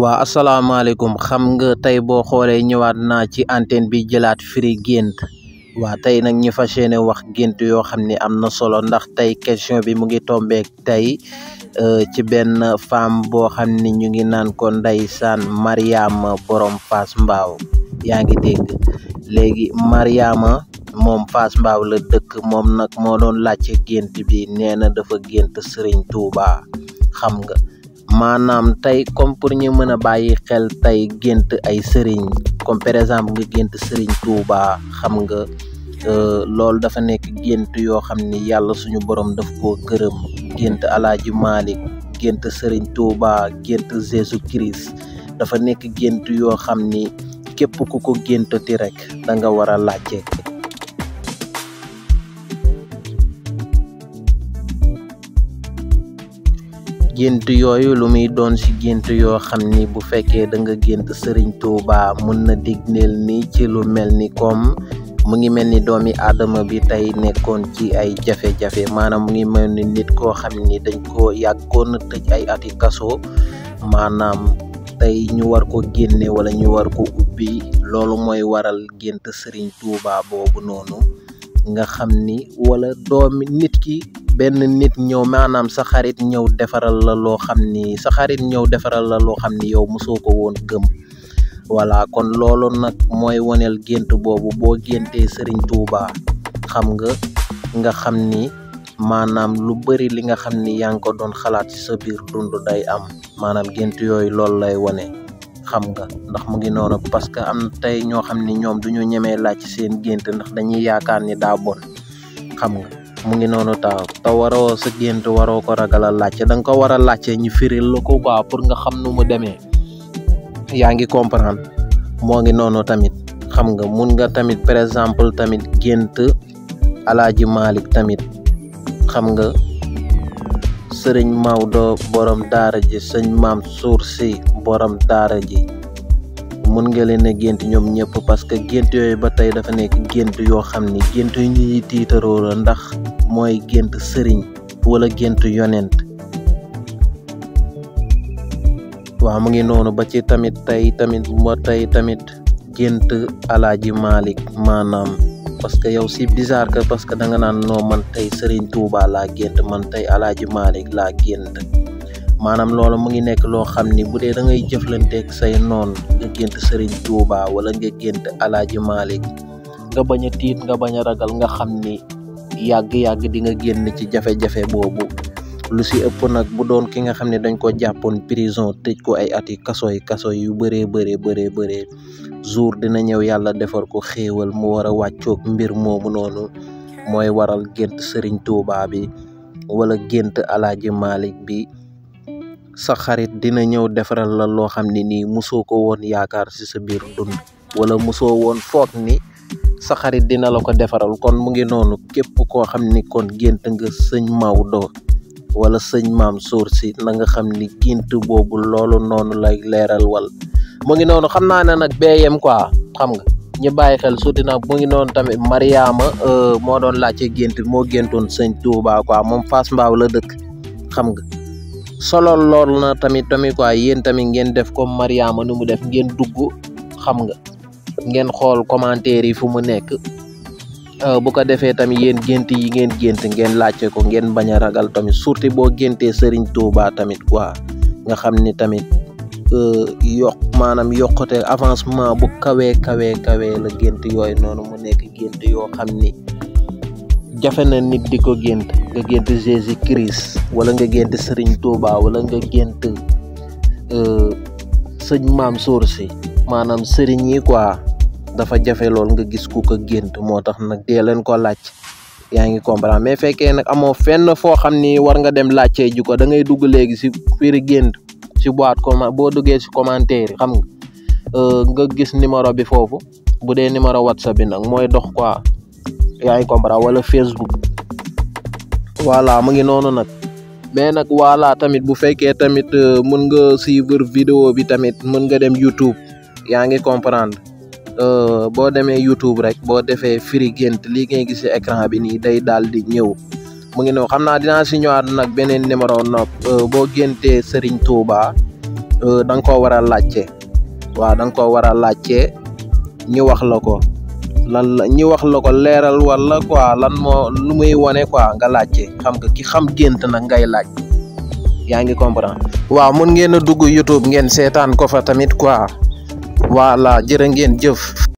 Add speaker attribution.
Speaker 1: waa asalaamaaleykum xam nga tey boo xoolee ñëwaat naa ci antenne bi jëlaat firi gént waa tey nag ñu fas yéene wax gént yoo xam ne am na solo ndax tey question bi mu ngi tombeek tey ci benn femme boo xam ne ñu ngi naan ko ndeysaan Mariama borom Fass Mbao yaa ngi dégg léegi Mariama moom Fass Mbao la dëkk moom nag moo doon laajte gént bi nee na dafa gént Serigne Touba xam nga maanaam tey comme pour ñu mën a bàyyi xel tey gént ay sëriñ comme par exemple nga gént Serigne Touba xam nga loolu dafa nekk gént yoo xam ni yàlla suñu borom daf koo gërëm gént Alaaji Malick gént Serigne Touba gént Jésus Christ dafa nekk gént yoo xam ni képp ku ko géntati rek da nga war a laajte. gént yooyu lu muy doon ci gént yoo xam ni bu fekkee da nga gént Serigne Touba mun na digneel ni ci lu mel ni comme mu ngi mel ni doomi aadama bi tey nekkoon ci ay jafe-jafe maanaam mu ngi mel ni nit koo xam ni dañ ko yàggoon na tëj ay ati kaso maanaam tey ñu war ko génne wala ñu war ko ubbi loolu mooy waral gént Serigne Touba boobu noonu nga xam ni wala doomi nit ki benn nit ñëw maanaam sa xarit ñëw defaral la loo xam ni yow mosoo ko woon gëm voilà kon loolu nag mooy woneel gént boobu boo géntee Serigne Touba xam nga xam ni maanaam lu bëri li nga xam ni yaa ngi ko doon xalaat ci sa biir dund day am maanaam gént yooyu loolu lay wone xam nga ndax mu ngi noonu parce que am tey ñoo xam ni ñoom duñu ñemee laaj ci seen gént ndax dañuy yaakaar ni daa bon xam nga mu ngi noonu te waroo sa gént waroo ko ragal a laajte da nga ko war a laajte ñu firil la ko quoi pour nga xam nu mu demee yaa ngi comprendre moo ngi noonu tamit xam nga mun nga tamit par exemple tamit gént Alaaji Malick tamit xam nga sëriñ Maodo borom daara ji sëñ Maam Suur Si borom daara ji mun nga leen a gént ñoom ñëpp parce que gént yooyu ba tey dafa nekk gént yoo xam ni gént yu ñuy tiitaroo la ndax mooy gént sëriñ wala gént yonent waaw mu ngi noonu ba ci tamit tey tamit gént Alaaji Malick maanaam parce que yow si bizarre que parce que da nga naan noo man tey Serigne Touba laa gént man tey Alaaji Malick laa gént maanaam loolu mu ngi nekk loo xam ni bu dee da ngay jëflanteeg say noon nga gént Serigne Touba wala nga gént Alaaji Malick nga bañ a tiit nga bañ a ragal nga xam ni yàgg-yàgg di nga génn ci jafe-jafe boobu lu si ëpp nag bu doon ki nga xam ne dañ ko jàppoon prison tëj ko ay ati kaso yu bëree jour dina ñëw yàlla defar ko xéewal mu war a wàccoog mbir moomu noonu mooy waral gént Serigne Touba bi wala gént Alaaji Malick bi sa xarit dina ñëw defaral la loo xam ne nii mosoo ko woon yaakaar ci sa biir dund wala mosoo woon foog ni sa xarit dina la ko defaral kon mu ngi noonu képp koo xam ni kon gént nga sëñ Maodo wala sëñ Maam Suur Si na nga xam ni gént boobu loolu noonu lay leeral wal mu ngi noonu xam naa ne nag BM quoi xam nga ñu bàyyi xel suuti nag mu ngi noonu tamit Mariama moo doon laajte gént moo géntoon sëñ Touba quoi moom Fass Mbao la dëkk xam nga solo lool na tamit quoi yéen tamit ngeen def comme Mariama nu mu def ngeen dugg xam nga ngeen xool commentaire yi fu mu nekk bu ko defee tamit yéen gént yi ngeen gént ngeen laajte ko ngeen bañ a ragal tamit surtout boo géntee Serigne Touba tamit quoi nga xam ni tamit maanaam yokkute avancement bu kawee la gént yooyu noonu mu nekk gént yoo xam ni jafe na nit di ko gént nga gént Jésus Christ wala nga gént Serigne Touba wala nga gént sëñ Maam Suur Si maanaam sëriñ yi quoi dafa jafe lool nga gis ku ko gént moo tax nag dee leen ko laaj yaa ngi comprendre mais fekkee nag amoo fenn foo xam ni war nga dem laajtee ji ko da ngay dugg léegi si firi gént si boîte boo duggee si commentaire yi xam nga gis numéro bi foofu bu dee numéro WhatsApp bi nag mooy dox quoi yaa ngi comprendre wala Facebook voilà mu ngi noonu nag mais nag voilà tamit bu fekkee tamit mën nga suivre vidéo bi tamit mën nga dem YouTube yaa ngi comprendre boo demee YouTube rek boo defee firi gént lii ngay gis ci écran bi nii day daal di ñëw mu ngi noonu xam naa dinaa si ñëwaat nag beneen numéro nag boo géntee Serigne Touba da nga koo war a laajte waaw da nga koo war a laajte ñu wax la ko lan la ñu wax la ko leeral wala quoi lan moo lu muy wane quoi nga laajte xam nga ki xam gént nag ngay laaj yaa ngi comprendre. waaw mun ngeen a dugg YouTube ngeen seetaan ko fa tamit quoi voilà jërë ngeen jëf.